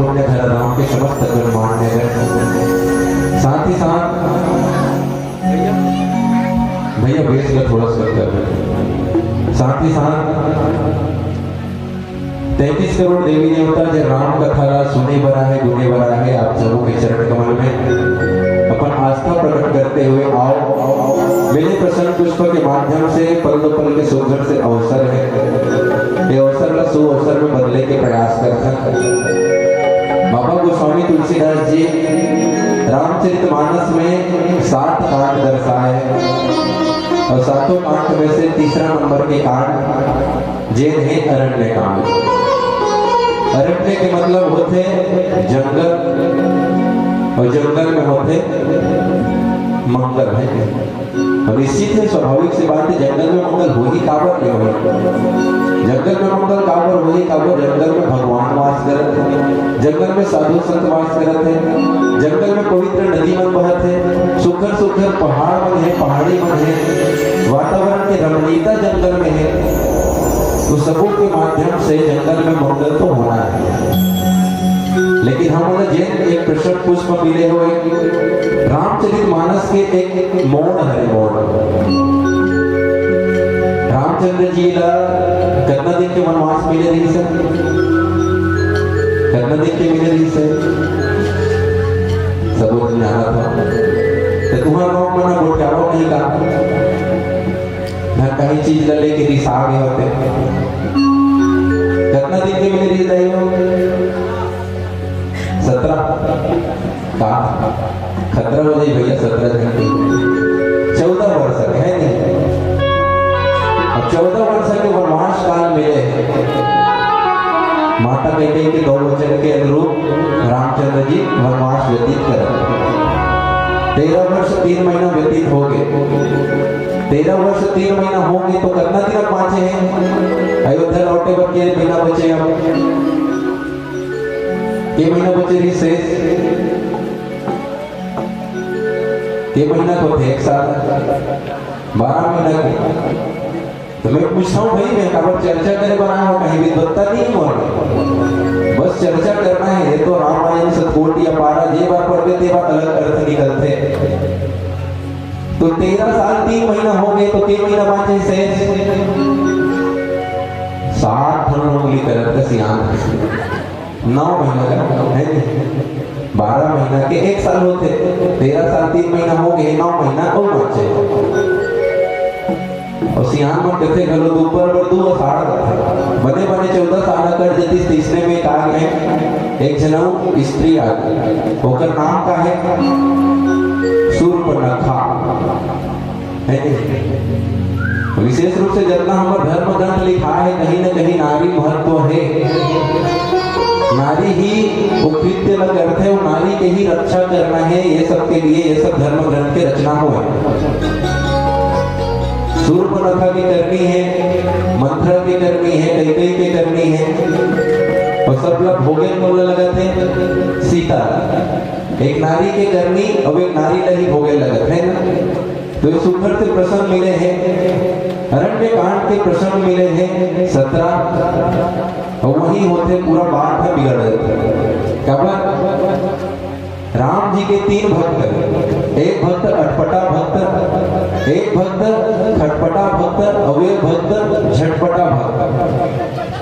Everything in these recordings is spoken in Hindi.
पुण्य धर राम के समस्त गुण मान्य है। साथ ही साथ भैया बेस का थोड़ा सा कर, साथ ही साथ 33 करोड़ देवी देवता जो राम कथा सुने बरा है गुने बरा है, आप सबों के चरण कमल में अपन आस्था प्रकट करते हुए आओ मेरे प्रसन्न पुष्प के माध्यम से पल दो पल के सुघर से अवसर है, ये अवसर का सु अवसर में बदले के प्रयास करते हैं। बाबा गोस्वामी तुलसीदास जी रामचरितमानस में 7 कांड दर्शाए हैं और 7 कांड में से तीसरा नंबर के कांड जे है अरण्य कांड। अरण्य के मतलब होते जंगल और जंगल में होते मंगल है। और निश्चित है स्वाभाविक सी बात है, जंगल में मंगल हो ही काबर नहीं हो, जंगल में मंगल काबर हो ही काबर, जंगल में भगवान वास करते हैं, जंगल में साधु संत वास करते हैं, जंगल में पवित्र नदी मन बहत है, सुखर सुखर पहाड़ मन है, पहाड़ी मन है, वातावरण की रमणीयता जंगल में है। तो सबों के माध्यम से जंगल में मंगल तो होना है, लेकिन हम एक प्रश्न पुष्प मिले हुए रामचरितमानस के एक मोड़ है। मोड़ रामचंद्र जी ला कितना दिन के वनवास मिले रही से, कितना दिन के मिले रही से सब जाना था। तो तुम्हारा गाँव मना बोटारो नहीं का कहीं चीज ले लेके दिशा गए होते, कितना दिन के मिले रही थे 17 का खतरा हो जाए भैया, 17 दिन के 14 वर्ष के है नहीं। अब 14 वर्ष के वनवास काल मिले माता कैकेयी के 2 वचन के अनुरूप रामचंद्र जी वनवास व्यतीत कर 13 वर्ष 3 महीना व्यतीत हो गए। 13 वर्ष 3 महीना होंगे तो कितना दिन बाँचे हैं अयोध्या लौटे बच्चे महीना बचे, अब के महीना बचे रही शेष के महीना तो थे 1 साल 12 महीना के। तो मैं पूछता हूँ भाई मैं काबर चर्चा करे बना हो, कहीं भी बत्ता नहीं हुआ, बस चर्चा करना है। ये तो रामायण सतकोट या पारा जे बार पढ़ ते बात अलग अर्थ निकलते। तो 13 साल 3 महीना हो गए तो के महीना बाँचे शेष 7 उंगली करत सियान 9 महीना का है, 12 महीना के 1 साल होते, 13 साल 3 महीना हो गए, 9 महीना और बचे। और सियान मन कहते गलो ऊपर पर 2 साल बने बने 14 साल कर देती। तीसरे में आ गए एक जनऊ स्त्री आ गई, ओकर नाम का है शूर्पणखा है। विशेष रूप से जितना हमारे धर्म ग्रंथ लिखा है कहीं न कहीं नारी महत्व है, नारी ही उपकृत्य न करते हैं, नारी के ही रक्षा करना है, ये सब के लिए ये सब धर्म ग्रंथ के रचना हुआ। शूर्पणखा की करनी है, मंथरा की करनी है, कैकेयी की करनी है, और सब लोग भोगे बोलने लगते सीता। एक नारी के करनी और एक नारी नहीं भोगे लगत है ना। तो इस ऊपर से प्रसंग मिले हैं, अरण्य कांड के प्रसंग मिले हैं 17 और वही होते पूरा बात है बिगड़ जाते। कब राम जी के 3 भक्त, एक भक्त अटपटा भक्त, एक भक्त खटपटा भक्त और एक भक्त झटपटा भक्त।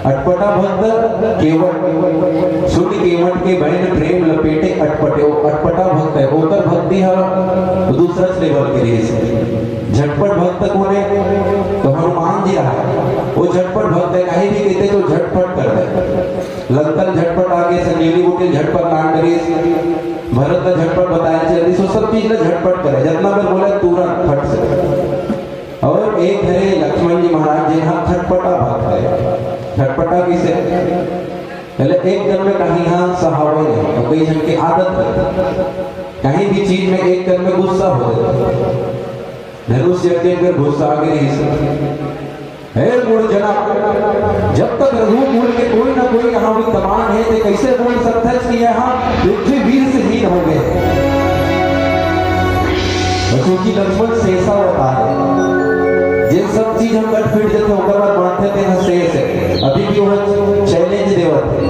अटपटा भक्त केवट सुन केवट के बहन प्रेम लपेटे अटपटे, अटपटा भक्त है ओकर भक्ति है दूसरा लेवल के लिए। झटपट भक्त कौन है तो हनुमान जी रहा, वो झटपट भक्त है, कहीं भी कहते तो झटपट कर दे। लंकन झटपट आगे, संजीवनी बूटी झटपट कांड करी, भरत का झटपट बताया जल्दी सो सब चीज ना झटपट करे, जितना बार बोला तुरंत फट से। और एक है लक्ष्मण जी महाराज जी हाँ खटपटा भक्त है। खटपटा किसे पहले एक दिन में कहीं हाँ सहावे नहीं, तो कई जन की आदत है कहीं भी चीज में एक दिन में गुस्सा हो जाता है। धनुष यज्ञ में गुस्सा आगे है गुण जना, जब तक रघु कुल के कोई ना कोई यहाँ विद्यमान है तो कैसे बोल सकता है कि यहाँ पृथ्वी वीर से हीन हो गए। क्योंकि लक्ष्मण शेषा होता है, ये सब चीज हम कट फिट देते होकर बाद बढ़ते थे ना शेष है, अभी भी वो चैलेंज देवत है।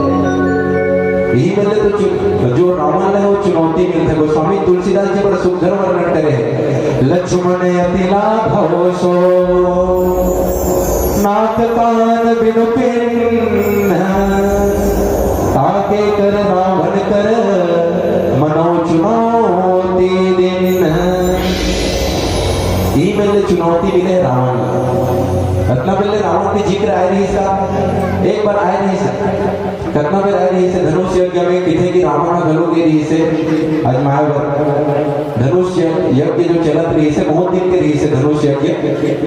यही बोले तो जो रावण है वो चुनौती मिलते हैं। गोस्वामी तुलसीदास जी बड़ा सुंदर वर्णन करे हैं। लक्ष्मण अति लाघव सो नाक कान बिनु पिन ताके कर रावण कर मनो चुनौती दिन। यही मिले चुनौती मिले रावण कतना पहले रावण के जिक्र आए रही सा एक बार आए रही सा कतना पे आए रही से धनुष यज्ञ में किथे की रावण गलो के रही से अजमायर धनुष यज्ञ जो चलत रही से बहुत दिन के रही से धनुष यज्ञ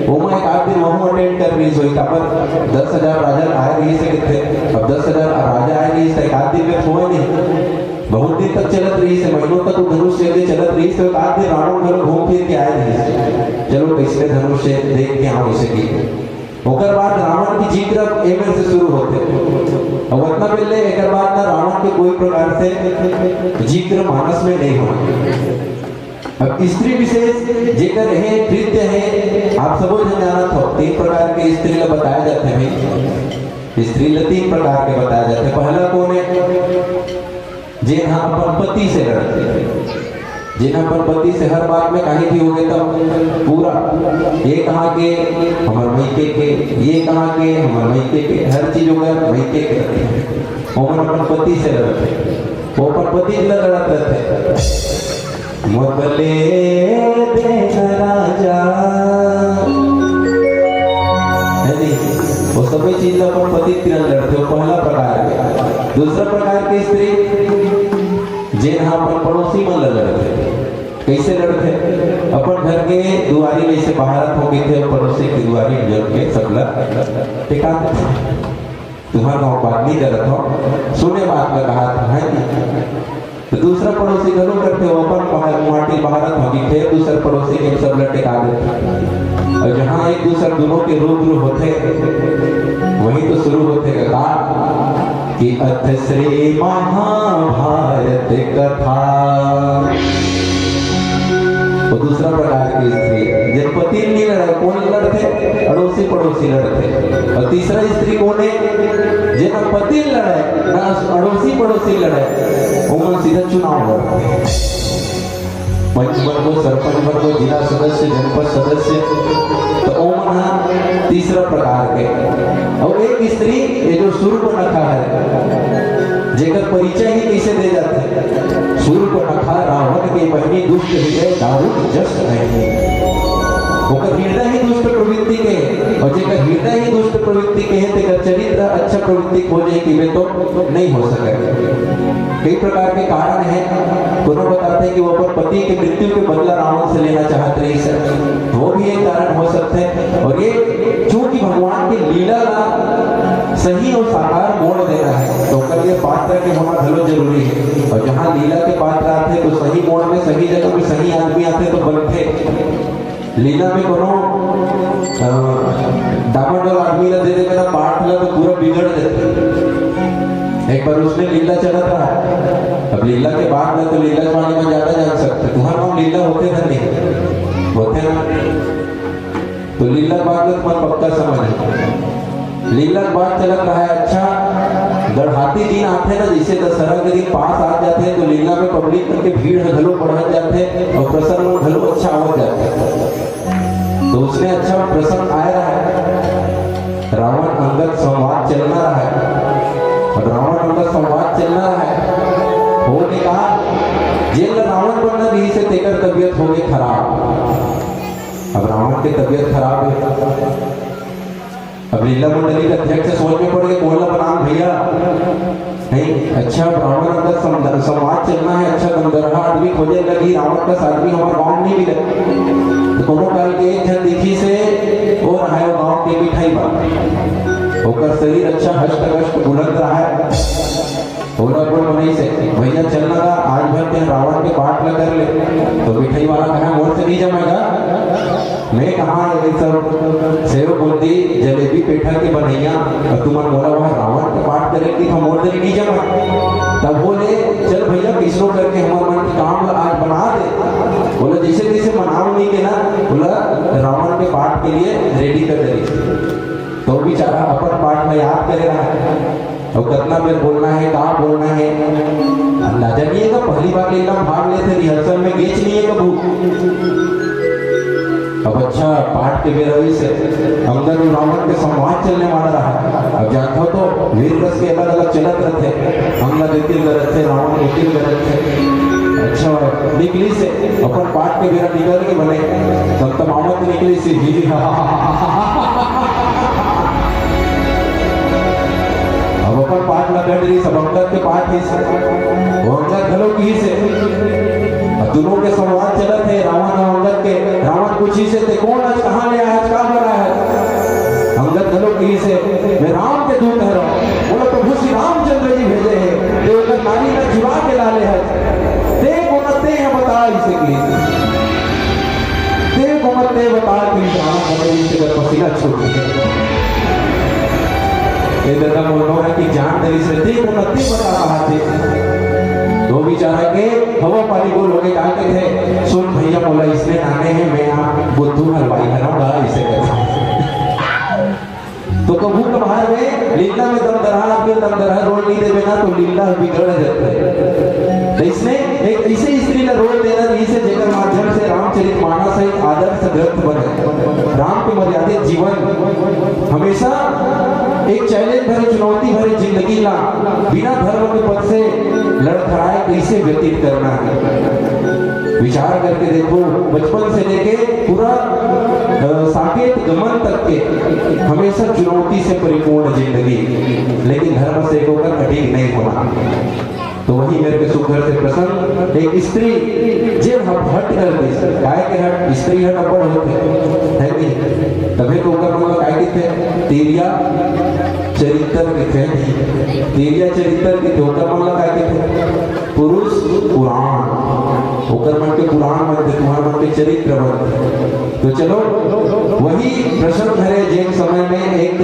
वो मैं एक आध दिन वहां अटेंड कर रही सोई पर 10,000 राजा आए रही से किथे अब 10,000 राजा आए रही से एक आध दिन में हुआ नहीं बहुत दिन तक चलत रही से महीनों तक वो धनुष यज्ञ चलत रही से एक आध दिन रावण घर घूम फिर के आए रही से चलो कैसे धनुष देख के आओ इसे की ओकर बाद रावण की जिक्र एमएल से शुरू होते और उतना पहले एक बाद ना रावण के कोई प्रकार से जिक्र मानस में नहीं हुआ। अब स्त्री विशेष जेकर है नृत्य है आप सब जाना था 3 प्रकार के स्त्री ला बताए जाते हैं। स्त्री ला 3 प्रकार के बताए जाते हैं। पहला कौन है जे हाँ अपन पति से लड़ते जिन्हें पर पति से हर बात में कहीं भी हो गए तो पूरा ये कहा के हमारे मैके के ये कहा के हमारे मैके के हर चीज हो गया मैके के वो मन अपन पति से लड़ते वो अपन पति से लड़ते थे। मोगले देन राजा वो सभी चीज अपन पति से लड़ते वो पहला प्रकार के। दूसरा प्रकार की स्त्री जिन्हें अपन पड़ोसी में लड़ते कैसे लड़ते अपन घर के दुआरी में से बाहर हो गए थे पड़ोसी की दुआरी जल के सबला टिका तुम्हारा गाँव बात नहीं करत हो सुने बात में कहा था है तो दूसरा पड़ोसी घरों करते हो अपन बाहर माटी बाहर हो गई थे दूसरे पड़ोसी के सबला टिका देते और जहाँ एक दूसरे दोनों के रूबरू होते वही तो शुरू होते का कि अथ श्री महाभारत कथा। वो दूसरा प्रकार की स्त्री जब पति नहीं लड़े कौन लड़ते अड़ोसी पड़ोसी लड़ते। और तीसरा स्त्री कौन है जब पति लड़े ना अड़ोसी पड़ोसी लड़े वो सीधा चुनाव लड़ते पंच वर्गो सरपंच वर्गो जिला सदस्य जनपद सदस्य तो ओमना तीसरा प्रकार के। और एक स्त्री ये जो सूर्य को रखा है जेकर परिचय ही कैसे दे जाते सूर्य को रखा रावण के बहनी दुष्ट हृदय दारुण जस नहीं ओकर हृदय ही दुष्ट प्रवृत्ति के और जेकर हृदय ही दुष्ट प्रवृत्ति के है तेकर चरित्र अच्छा प्रवृत्ति हो जाए कि वे तो नहीं हो सके। कई प्रकार के कारण है दोनों बताते हैं कि वो अपन पति के मृत्यु के बदला रावण से लेना चाहते रही सर वो भी एक कारण हो सकते हैं। और ये चूंकि भगवान की लीला का सही और साकार मोड़ देना है तो कल ये पात्र के होना भलो जरूरी है। और जहाँ लीला के पात्र आते तो सही मोड़ में सही जगह में सही आदमी आते तो बनते लीला में कोनो डामाडोल आदमी ला दे देगा पाठ ला तो पूरा बिगड़ जाते। एक बार उसने लीला चला था अब लीला के बाद में तो लीला वाले में ज्यादा जान सकते तुम्हारे नाम लीला होते थे नहीं होते ना तो लीला बाद में तुम्हारा पक्का समझ लीला बाद चलत रहा है। अच्छा गढ़हाती दिन आते ना जैसे दशहरा के दिन पास आ जाते हैं तो लीला में पब्लिक करके भीड़ घलो बढ़ जाते और प्रसन्न घलो अच्छा हो जाते तो उसने अच्छा प्रसन्न आया रहा है। रावण अंगद संवाद चलना रहा है और रावण अंगद संवाद चलना रहा है वो ने कहा जेल रावण बनना रही से तेकर तबियत हो गई खराब। अब रावण की तबियत खराब है अब लीला मंडली के अध्यक्ष सोच में पड़ गए कोहला बनाम भैया नहीं अच्छा रावण अंदर संवाद चलना है अच्छा गंधर्वा आदमी खोजे लगी रावण का आदमी हमारे गाँव नहीं मिले तो दोनों काल के एक जन दिखी से वो रहा है गाँव के मिठाई बात होकर शरीर अच्छा हष्ट कष्ट बुलंद रहा है होना कोई नहीं से भैया चलना था आज भर के रावण के पाठ में कर ले तो मिठाई वाला कहा मोर से नहीं जमेगा मैं कहा ये सब सेव बुंदी जलेबी पेठा की बनैया और तुम्हारा बोला वहां रावण के पाठ करेगी तो मोर से नहीं जमा तब बोले चल भैया किसरो करके हमारे मन के काम आज बना दे बोला जैसे जैसे मनाओ नहीं के ना बोला रावण के पाठ के लिए रेडी कर दे तो बेचारा अपन पाठ में याद करे रहा और कितना बेर बोलना है, कहाँ बोलना है अंदाजा नहीं है। पहली बार एकदम भाग लेते रिहर्सल में गेच नहीं है कबू। अब अच्छा पाठ के बेरवी से अंदर में रावण के संवाद चलने वाला रहा। अब जानते हो तो वीर रस के अलग अलग चलत रहते, अंदर विकिल करत थे, रावण विकिल करत थे। अच्छा निकली से अपन पाठ के बेरा निकल के बने तब तक मामत निकली सी ही अब अपन पाठ लगा रही सब अंदर के पाठ ही से वो अंदर घलों की से दोनों के संवाद चलत है रावण और अंगद के। रावण पूछी से ते कौन आज कहाँ ले आया, आज कहाँ बना है। अंगद घलों की से मैं राम के दूत है। बोला प्रभु श्री रामचंद्र जी भेजे हैं, जो अगर नारी में जुड़ा के लाले है ते गुणते हैं बता इसे की ते गुणते बता कि राम हमारे से पसीना छूट गया। ये दादा बोलो है कि जान दे से ते गुणते बता रहा थे। दो बेचारा के हवा पानी को लोग डालते थे, सुन भैया बोला इसने आने हैं, मैं आप बुद्धू हलवाई बनाऊंगा इसे कहता तो कबू कबार में लीला में दम दरहा रोल नहीं देवे ना तो लीला बिगड़ जाते। तो इसने एक ऐसे स्त्री ने रोल देना जिसे जेकर माध्यम से रामचरितमानस एक आदर्श ग्रंथ बने। राम के मर्यादित जीवन हमेशा एक चैलेंज भरे चुनौती भरे जिंदगी ला बिना धर्म के पद से लड़खड़ाए कैसे व्यतीत करना है। विचार करके देखो बचपन से लेके पूरा साकेत गमन तक के हमेशा चुनौती से परिपूर्ण जिंदगी, लेकिन धर्म से होकर कठिन नहीं होना। तो वही मेरे के सुखर से प्रसन्न एक स्त्री जब हम हट कर दी गाय के हट स्त्री हट अपर होते है कि तभी तो उनका मतलब काय के थे तेरिया चरित्र के थे, तेरिया चरित्र के थे उनका मतलब काय के थे पुरुष पुराण होकर मन के पुराण बनते, तुम्हारे मन के चरित्र बनते। तो चलो वही प्रश्न भरे जैन समय में एक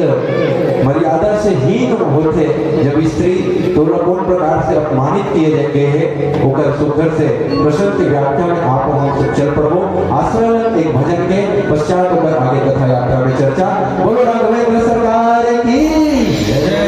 मर्यादा से हीन होते जब स्त्री तो कौन प्रकार से अपमानित किए गए हैं होकर सुखर से प्रश्न की व्याख्या में आप हम चल पड़ो। आश्रय एक भजन के पश्चात होकर आगे कथा यात्रा में चर्चा। बोलो राघवेंद्र सरकार की जय।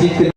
चीज के